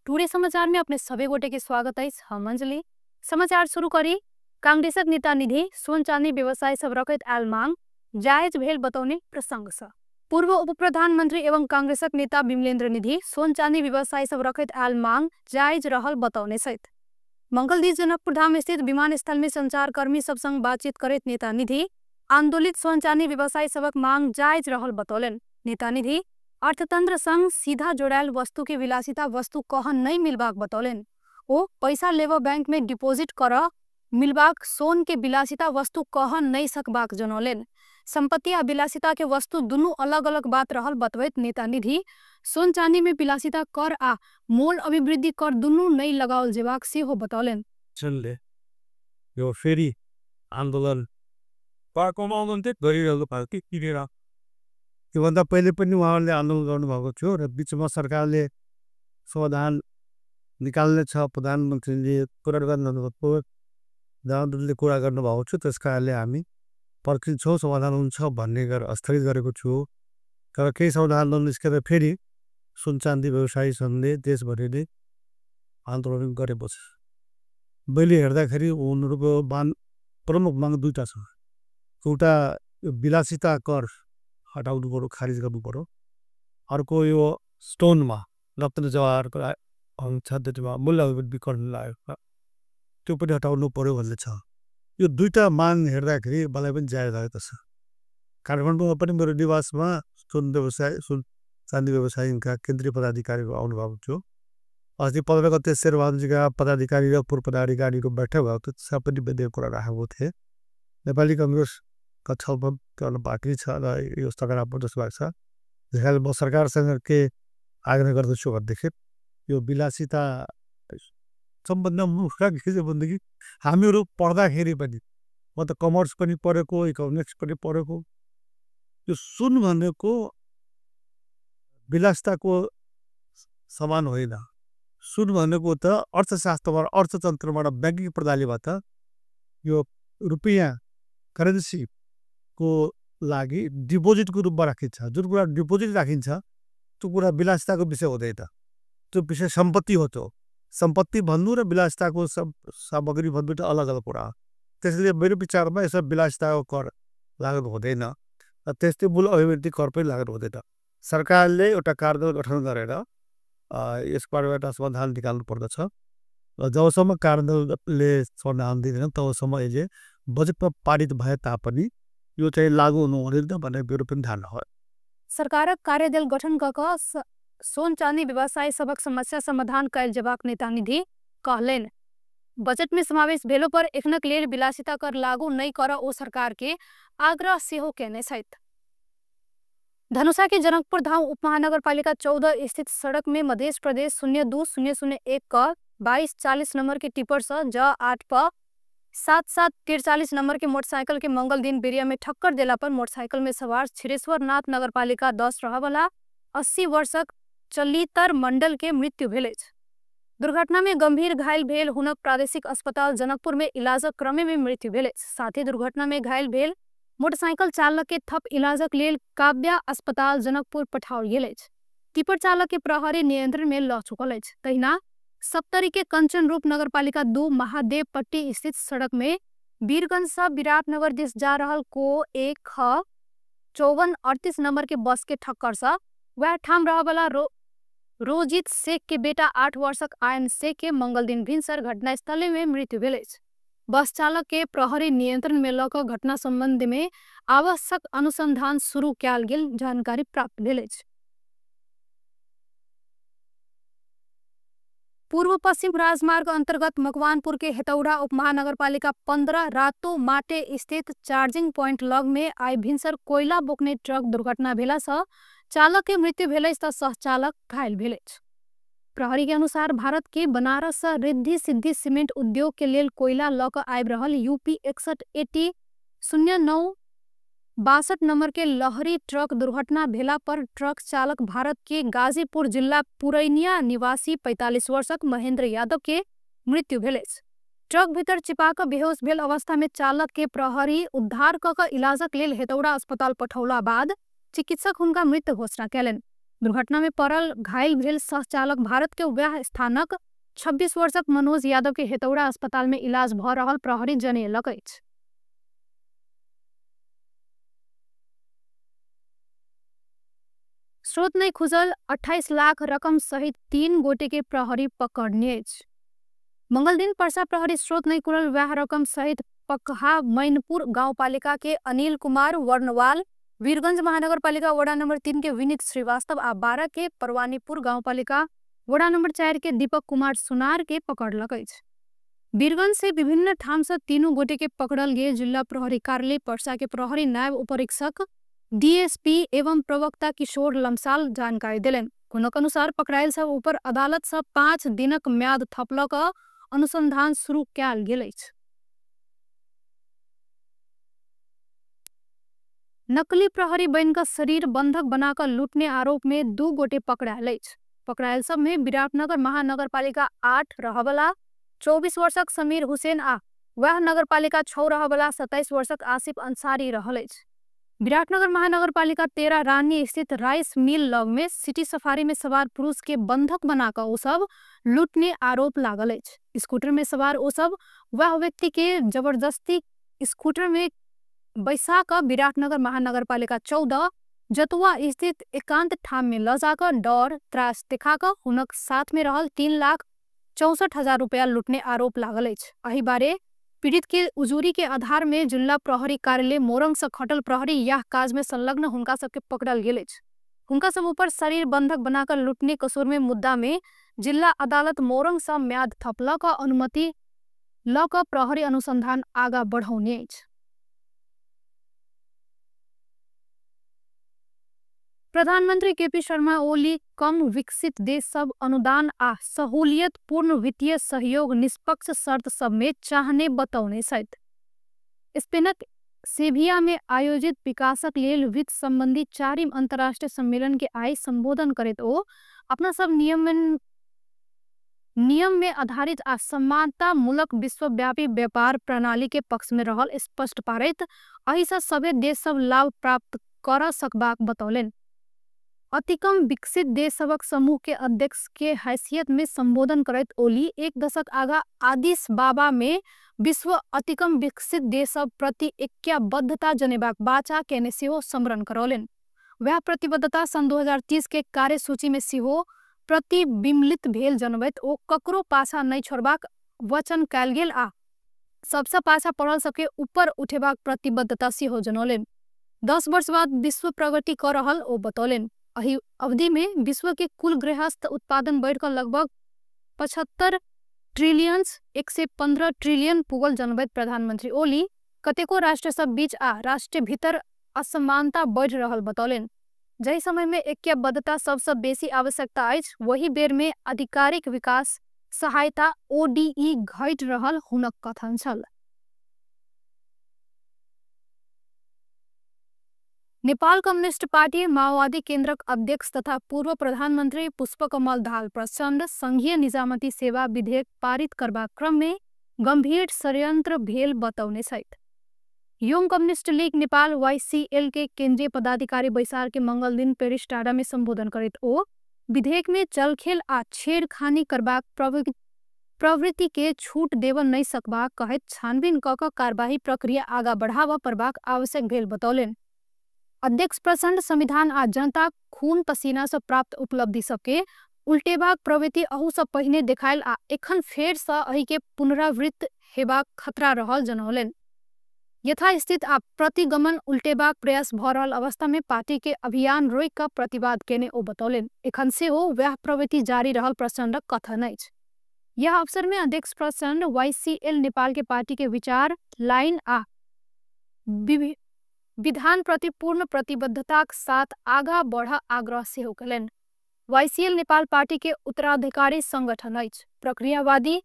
Today समाचार में अपने सभी गोटे के स्वागत है। हम अंजलि समाचार शुरू करी। कांग्रेसक नेता निधि सोन चांदी व्यवसाय सब रखत आयल मांग जायज भेल बतौने प्रसंग छ। पूर्व उप प्रधानमंत्री एवं कांग्रेसक नेता विमलेन्द्र निधि सोन चांदी व्यवसाय सब रखत आयल मांग जायज रहल बतौने सहित मंगल दिन जनकपुर धाम स्थित विमानस्थल में संचारकर्मी सब संग बातचीत करत नेता निधि आंदोलित सोन चांदी व्यवसाय सबक मांग जायज रहल बतौलन। नेता निधि अर्थतंत्र संग सीधा जोड़ायल वस्तु के विलासिता वस्तु कहन नहीं मिलबाक बतौलन। ओ पैसा लेव बैंक में डिपोजिट कर मिलबाक सोन के विलासिता वस्तु कहन नहीं सकबाक जनौलन। संपत्ति आ विलासिता के वस्तु दुनू अलग अलग बात रहल बतवैत नेता निधि सोन चांदी में विलासिता कर आ मोल अभिवृद्धि कर दुनू नहीं लगाओल जेबाक सेहो बतौलन। चलले यो फेरि आन्दोलन पार्कोमा आउनुहुन्थ्यो गरिरहेको पार्टी किनेर योभन्दा पहिले पनि उहाँहरूले आन्दोलन गर्नुभएको थियो र बिचमा सरकारले समाधान निकाल्ने छ प्रधानमन्त्रीले कुरा गर्नुभएको प्रधानमन्त्रीले कुरा गर्नुभएको छ। त्यस कारणले हामी पर्खिन्छौँ समाधान हुन्छ भन्ने स्थगित गरेको छु। तर केही समाधान ननिस्केर फेरि सुन चाँदी व्यवसायी सङ्घले देशभरिले आन्दोलन गरेपछि मैले हेर्दाखेरि उनीहरूको प्रमुख माग दुईटा छ। एउटा विलासिता कर हटाउनु पर्यो, खारिज गर्नु पर्यो। अर्को यो स्टोनमा रत्न जवाहरको अंश त्यसमा मूल्य अभिवृद्धि गर्न लागेको त्यो पनि हटाउनु पर्यो भन्ने छ। यो दुईटा माग हेर्दाखेरि मलाई पनि जायज लागेको छ। काठमाडौँमा पनि मेरो निवासमा सुन चाँदी व्यवसायीका केन्द्रीय पदाधिकारीहरू आउनुभएको थियो। अस्ति 15 गते शेरबहादुरजीका पदाधिकारी र पूर्व पदाधिकारीको बैठक भएको थियो। त्यसमा पनि मैले कुरा राखेको थिएँ। नेपाली काङ्ग्रेसका छलफल गर्न बाँकी छ र यो सकारात्मक जस्तो लाग्छ। त्यसकारण म सरकारसँग के आग्रह गर्दछु भनेदेखि यो विलासिता सम्बन्धमा मुख्य के छ भनेदेखि हामीहरू पढ्दाखेरि पनि म त कमर्स पनि पढेको इकोनोमिक्स पनि पढेको यो सुन भनेको विलासिताको समान होइन। सुन भनेको त अर्थशास्त्रबाट अर्थतन्त्रबाट ब्याङ्किङ प्रणालीबाट यो रुपियाँ करेन्सीको लागि डिपोजिटको रूपमा राखिन्छ। जुन कुरा डिपोजिट राखिन्छ त्यो कुरा विलासिताको विषय हुँदैन। त्यो विषय सम्पत्ति हो। त्यो सम्पत्ति भन्नु र विलासिताको सामग्री भन्नु त अलग अलग कुरा हो। त्यसैले मेरो विचारमा यसो विलासिताको कर लागु हुँदैन र त्यस्तै मूल अभिवृद्धि कर पनि लागु हुँदैन। सरकारले एउटा कार्यदल गठन गरेर यसबाट एउटा समाधान निकाल्नु पर्दछ र जबसम्म कार्यदलले समाधान दिँदैन तबसम्म यसले बजेटमा पारित भए तापनि यो चाहिँ लागू हुनु हुँदैन भन्ने मेरो पनि धारणा हो। सरकारक कार्यदल गठन क सोन चांदी व्यवसाय सबक समस्या समाधान कैल जबाक नेता निधि कहलेन। बजट में समावेश भेलो पर एखनक लेल विलासिता कर लागू नहीं कर ओ सरकार के आग्रह सेहो केने सहित धनुषा के जनकपुर धाम उपमहानगरपालिका 14 स्थित सड़क में मध्य प्रदेश 02-001 का 2240 नंबर के टिपर स ज 8 प 7743 नंबर के मोटरसाइकिल के मंगल दिन बेरिया में ठक्कर देला पर मोटरसाइकिल में सवार छिरेश्वर नाथ नगरपालिका 10 रहवाला 80 वर्षक चलितर मंडल के मृत्यु भेल। दुर्घटना में गंभीर घायल भेल हुनक प्रादेशिक अस्पताल जनकपुर में इलाजक क्रमे में मृत्यु भेल। साथ ही दुर्घटना में घायल भेल मोटरसाइकिल चालक के थप इलाजक लेल काव्या अस्पताल जनकपुर पठाओल गेल। टिपर चालक के प्रहरी नियंत्रण में ल चुकल। तहिना सप्तरी के कंचन रूप नगरपालिका 2 महादेव पट्टी स्थित सड़क में वीरगंज से विराटनगर दिस जा रहल को 1 ख 5438 नंबर के बस के ठक्कर सा वह ठाम रहवाला रोजित शेख के बेटा 8 वर्षक आयन शेख के मंगल दिन भिनसर घटनास्थल में मृत्यु भेल। बस चालक के प्रहरी नियंत्रण में लक घटना संबंध में आवश्यक अनुसंधान शुरू कयल गेल जानकारी प्राप्त भेल। पूर्व पश्चिम राजमार्ग अंतर्गत मकवानपुर के हेतौड़ा उपमहानगरपालिका 15 रातो माटे स्थित चार्जिंग पॉइंट लग में आई भिनसर कोयला बोक्ने ट्रक दुर्घटना भेला स चालक के मृत्यु भेल त सहचालक घायल भेल। प्रहरी के अनुसार भारत के बनारस से रिद्धि सिद्धि सीमेंट उद्योग के लेल कोयला लक आबि रहल यूपी 6180 0962 नंबर के लहरी ट्रक दुर्घटना भेला पर ट्रक चालक भारत के गाजीपुर जिला पुरैनिया निवासी 45 वर्षक महेंद्र यादव के मृत्यु भेल। ट्रक भीतर चिपाक बेहोश भेल अवस्था में चालक के प्रहरी उद्धार क इलाजक लेल हेतौड़ा अस्पताल पठौला बाद चिकित्सक हुनका मृत घोषणा कैलन। दुर्घटना में पड़ल घायल भेल सह चालक भारत के वह स्थानक 26 वर्षक मनोज यादव के हेतौड़ा अस्पताल में इलाज भ रहल प्रहरी जनैलक अछि। स्रोत नहीं खुजल 28 लाख रकम सहित 3 गोटे के प्रहरी पकड़ने। मंगल दिन पर्सा प्रहरी स्रोत नहीं खुलल वह रकम सहित पकहा मैनपुर गाउँपालिका के अनिल कुमार वर्णवाल, वीरगंज महानगरपालिका वडा नंबर 3 के विनीत श्रीवास्तव आ 12 के परवानीपुर गाउँपालिका वडा नंबर 4 के दीपक कुमार सुनार के पकड़लक अछि। वीरगंज से विभिन्न ठाम से तीनों गोटे के पकड़ल गए जिला प्रहरी कार्यालय पर्सा के प्रहरी नायब उपरीक्षक डीएसपी एवं प्रवक्ता किशोर लम्साल जानकारी दिलन। हुनक अनुसार पकड़ायल सब ऊपर अदालत से 5 दिनक म्याद थपलक अनुसंधान शुरू कयल गेल अछि। नकली प्रहरी बन का शरीर बंधक बनाकर लूटने आरोप में 2 गोटे पकड़ायल अछि। पकड़ायल सब में विराटनगर महानगरपालिका 8 रहबला 24 वर्षक समीर हुसैन आ वह नगरपालिका 6 रहबला 27 वर्षक आसिफ अंसारी रहल अछि। विराटनगर महानगरपालिका 13 रानी स्थित राइस मिल लग में सिटी सफारी में सवार पुरुष के बंधक बनाकर ओ सब लूटने आरोप लागल अछि। स्कूटर में सवार ओ सब वह व्यक्ति के जबरदस्ती स्कूटर में बैसा कर विराटनगर महानगरपालिका 14 जतुआ स्थित एकांत ठाम में ल जाकर डर त्रास दिखाकर हुनक साथ में रहल 3,64,000 रुपया लूटने आरोप लागल अछि। एहि बारे पीड़ित के उजूरी के आधार में जिला प्रहरी कार्यालय मोरंग से खटल प्रहरी यह काज में संलग्न हुनका सबके पकड़ल गेल अछि। हुनका सब ऊपर शरीर बंधक बनाकर लूटने कसूर में मुद्दा में जिला अदालत मोरंग से म्याद थपलक अनुमति ल क प्रहरी अनुसंधान आगा बढ़ौने अछि। प्रधानमंत्री केपी शर्मा ओली कम विकसित देश सब अनुदान आ सहूलियत पूर्ण वित्तीय सहयोग निष्पक्ष शर्त सब में चाहने बतौने सहित स्पेनक सेभिया में आयोजित विकासक लेल वित्त संबंधी 4वीं अंतर्राष्ट्रीय सम्मेलन के आय संबोधन करते ओ अपना सब नियम में आधारित आ समानता मूलक विश्वव्यापी व्यापार प्रणाली के पक्ष में रहल स्पष्ट पारैत एहि से सभे देश सब लाभ प्राप्त कर सकबाक बतौलन। अतिकम विकसित देश सबक समूह के अध्यक्ष के हैसियत में संबोधन करत ओली 1 दशक आगा आदिस बाबा में विश्व अतिकम विकसित देश सब प्रति ऐक्यबद्धता जनेबाक बाचा केने सेहो स्मरण करौलन। वह प्रतिबद्धता सन 2030 के कार्यसूची में सेहो प्रतिबिम्बित भेल जनबैत ओ ककरो पाछा नहीं छोड़बाक वचन कयल गेल आ सबसे पाछा पड़ल सबके ऊपर उठेबाक प्रतिबद्धता सेहो जनौलन। 10 वर्ष बाद विश्व प्रगति कर रहल ओ बतौलन। एहि अवधि में विश्व के कुल गृहस्थ उत्पादन बढ़कर लगभग 75 ट्रिलियन 115 ट्रिलियन पुगल जनबैत प्रधानमंत्री ओली कतेको राष्ट्र सब बीच आ राष्ट्र भीतर असमानता बढ़ रहल बतौलन। जहि समय में ऐक्यबद्धता सबसे बेसी आवश्यकता अछि वही बेर में आधिकारिक विकास सहायता ODE घटि रहल हुनक कथन छल। नेपाल कम्युनिस्ट पार्टी माओवादी केन्द्रक अध्यक्ष तथा पूर्व प्रधानमंत्री पुष्पकमल दाहाल प्रचण्ड संघीय निजामती सेवा विधेयक पारित करबाक क्रम में गंभीर षड्यंत्र भेल बतौने सहित Young Communist League Nepal YCL के केंद्रीय पदाधिकारी बैसार के मंगल दिन पेरिस टाडा में संबोधन करत ओ विधेयक में चलखेल आ छेड़खानी करबाक प्रवृत्ति के छूट देवन नहीं सकबाक कहत छानबीन क कार्यवाही प्रक्रिया आगा बढ़ावा परबाक आवश्यक भेल बतौलन। अध्यक्ष प्रचण्ड संविधान आ जनता खून पसीना से प्राप्त उपलब्धि सबके उल्टेबाक प्रवृत्ति अहू से पहिने देखायल आ एखन फेर से एहि के पुनरावृत्त हेबाक खतरा रहल जनौलन। यथास्थित आ प्रतिगमन उल्टेबाक प्रयास भ रहल अवस्था में पार्टी के अभियान रोक का प्रतिवाद केने ओ बतौलन। एखन से हो वह प्रवृत्ति जारी रहल प्रचण्डक कथन अछि। यह अवसर में अध्यक्ष प्रचण्ड YCL नेपाल के पार्टी के विचार लाइन आ विधान प्रति पूर्ण प्रतिबद्धता के साथ आगा बढ़ आग्रह सेहो कयलनि। YCL नेपाल पार्टी के उत्तराधिकारी संगठन अछि, प्रक्रियावादी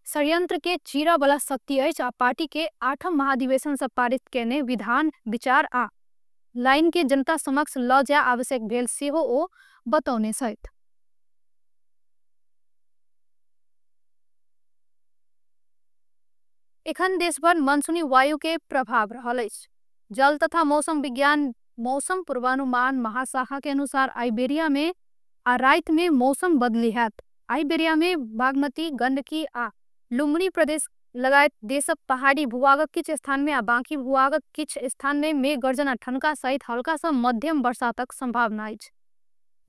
षड्यंत्र के चीरा वाला शक्ति अछि आ पार्टी के 8म महाधिवेशन से पारित केने विधान विचार आ लाइन के जनता समक्ष ल जाय आवश्यक भेल सेहो ओ बतौने सहित एखन देश भर मानसूनी वायु के प्रभाव रहल अछि। जल तथा मौसम विज्ञान मौसम पूर्वानुमान महाशाखा के अनुसार आइबेरिया में आ रात में मौसम बदली हैत। आइबेरिया में बागमती, गंडकी आ लुम्बिनी प्रदेश लगायत देशक पहाड़ी भूभागक किछ स्थान में आ बाकी भूभागक किछ स्थान में मेघ गर्जन आ ठनका सहित हल्का सँ मध्यम वर्षातक संभावना अछि।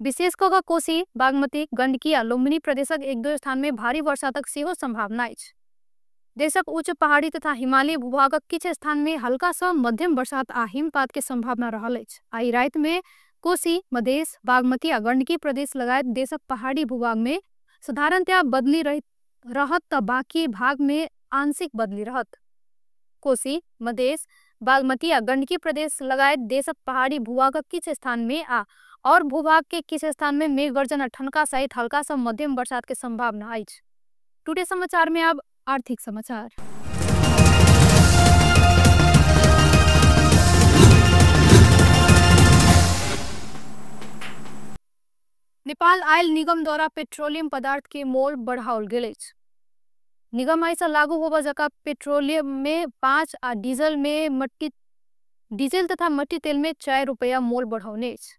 विशेष क के कोशी, बागमती, गंडकी आ लुम्बिनी प्रदेशक एक दो स्थान में भारी वर्षातक सेहो संभावना अछि। देशक उच्च पहाड़ी तथा हिमालयी भूभागक किछ स्थान में हल्का सँ मध्यम बरसात आ हिमपात के संभावना रहल अछि। आई रात में कोशी, मधेश, बागमती आ गंडकी प्रदेश लगायत देशक पहाड़ी भूभाग में साधारणतया बदली रहत त बाकी भाग में आंशिक बदली रहत। कोशी, मधेश, बागमती आ गंडकी प्रदेश लगायत देशक पहाड़ी भूभागक किछ स्थान में और भूभाग के किछ स्थान में मेघ गर्जन और ठनका सहित हल्का सा मध्यम बरसात के संभावना अछि। टुडे समाचार में अब आर्थिक समाचार। नेपाल आयल निगम द्वारा पेट्रोलियम पदार्थ के मोल बढ़ाओल गेल अछि। निगम आई से लागू होबा जका पेट्रोलियम में 5 आ डीजल तथा मट्टी तेल में 4 रुपया मोल बढ़ौने अछि।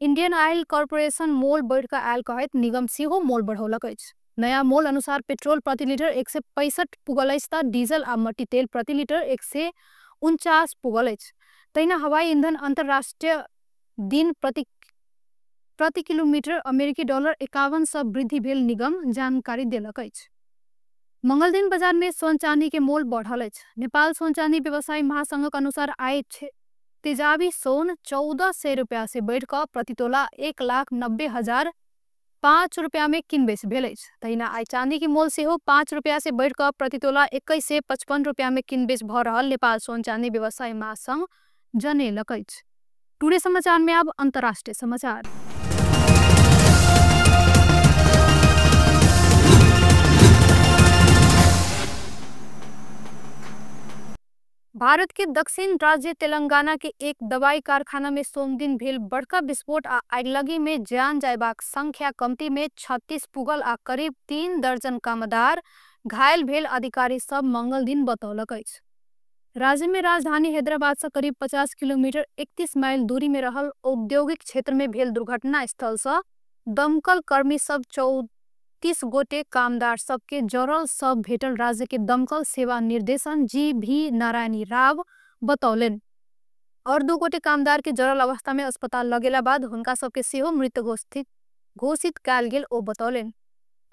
इंडियन ऑयल कॉर्पोरेशन मोल बढ़ कऽ आयल कहैत निगम सेहो मोल बढ़ौलक अछि। नया मोल अनुसार पेट्रोल प्रति लीटर 165 पुगल अछि त डीजल आ मट्टी तेल प्रति लीटर 149 पुगल अछि। तहिना हवाई ईंधन अंतरराष्ट्रीय दिन प्रति किलोमीटर अमेरिकी डॉलर 51 सँ वृद्धि भेल निगम जानकारी देलक अछि। मंगल दिन बाजार में सोन चांदी के मोल बढ़ल अछि। नेपाल सोन चांदी व्यवसायी महासंघक अनुसार आय तेजाबी सोन 1400 रुपया से बढ़कर प्रति तोला 1,90,005 रुपया में किनबेच भेल अछि। तहिना आय चांदी के मोल सेहो 5 रुपया से बढ़कर प्रति तोला 2155 रुपया में किनबेच भ रहल नेपाल सोन चांदी व्यवसायी महासंघ जनेलक अछि। टुडे समाचार में अब अंतर्राष्ट्रीय समाचार। भारत के दक्षिण राज्य तेलंगाना के एक दवाई कारखाना में सोमदिन भेल बड़का विस्फोट आ आगिलगी में जान जायबाक संख्या कमती में 36 पुगल आ करीब 3 दर्जन कामदार घायल भेल अधिकारी सब मंगल दिन बतौलक अछि। राज्य में राजधानी हैदराबाद से करीब 50 किलोमीटर 31 माइल दूरी में रहल औद्योगिक क्षेत्र में भेल दुर्घटना स्थल से दमकल कर्मी सब 34 गोटे कामदार सबके जरल सब भेटल राज्य के दमकल सेवा निर्देशन जी.भी. नारायणी राव बतौलन। और 2 गोटे कामदार के जरल अवस्था में अस्पताल लगेला बाद हुनका सबके सेहो मृत घोषित कयल गेल ओ बतौलन।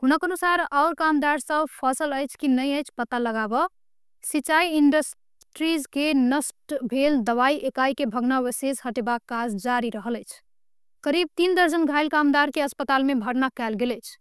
हुनक अनुसार और कामदार सब फसल अछि कि नहीं अछि पता लगाब सिंचाई इंडस्ट्रीज के नष्ट भेल दवाई इकाई के भग्नावशेष हटेबाक काज जारी रहल अछि। करीब 3 दर्जन घायल कामदार के अस्पताल में भर्ना कयल गेल अछि।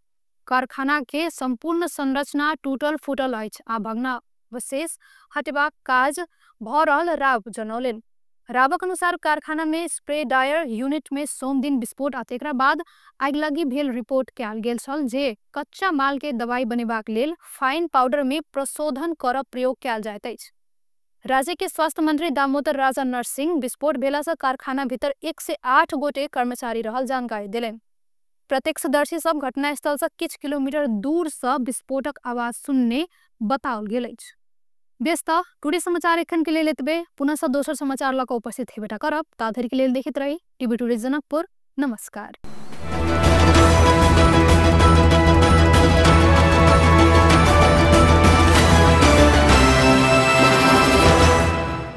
कारखाना के संपूर्ण संरचना टूटल फूटल अछि आ भग्नावशेष हटेबाक काज भ रहल राव जनौलन। रावक अनुसार कारखाना में स्प्रे ड्रायर यूनिट में सोमदिन विस्फोट आ तेकरा बाद आगिलगी भेल रिपोर्ट कयल गेल छल जे कच्चा माल के दवाई बनेबाक लेल फाइन पाउडर में प्रशोधन करब प्रयोग कयल जाइत अछि। राज्य के स्वास्थ्य मंत्री दामोदर राजा नरसिंह विस्फोट भेला से कारखाना भीतर 1 से 8 गोटे कर्मचारी रहल जानकारी देलन। प्रत्यक्षदर्शी सब घटनास्थल से किछ किलोमीटर दूर से विस्फोटक आवाज सुनने बताओल गेल अछि। व्यस्त टुडे समाचार एखन के लेल एतबे। पुनः से दोसर समाचार लऽ कऽ उपस्थित हेबेटा करब। ता धरि के लेल देखैत रही टीवी टुडे जनकपुर। नमस्कार।